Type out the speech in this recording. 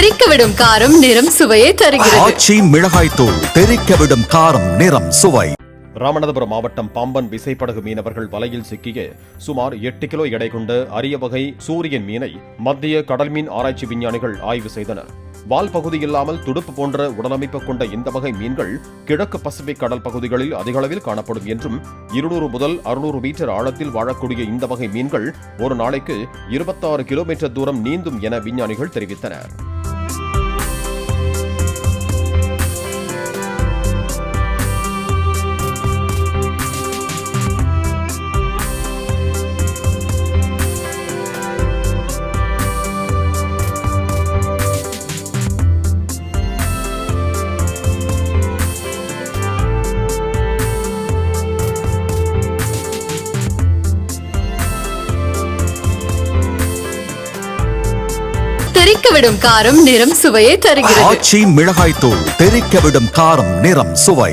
தெறிக்கவிடும் காரம் நிறம் சுவையை தருகிறது. ஆச்சி மிளகாய் தூள் தெறிக்கவிடும் காரம் நிறம் சுவை. ராமநாதபுரம் மாவட்டம் பாம்பன் விசைப்படகு மீனவர்கள் வலையில் சிக்கிய சுமார் 8 கிலோ எடை கொண்ட அரிய வகை சூரியன் மீனை மத்திய கடல் மீன் ஆராய்ச்சி விஞ்ஞானிகள் ஆய்வு செய்தனர். வால் பகுதி இல்லாமல் துடுப்பு போன்ற உடலமைப்பு கொண்ட இந்த வகை மீன்கள் கிழக்கு பசிபிக் கடல் பகுதிகளில் அதிகளவில் காணப்படும் என்றும் 200 முதல் 600 மீட்டர் ஆழத்தில் வாழக்கூடிய இந்த வகை மீன்கள் ஒரு நாளைக்கு 26 கிலோமீட்டர் தூரம் நீந்தும் என விஞ்ஞானிகள் தெரிவித்தனர். தெறிக்கவிடும் காரம் நிறம் சுவையை தருகிறது. ஆச்சி மிளகாய் தூள் தெறிக்கவிடும் காரம் நிறம் சுவை.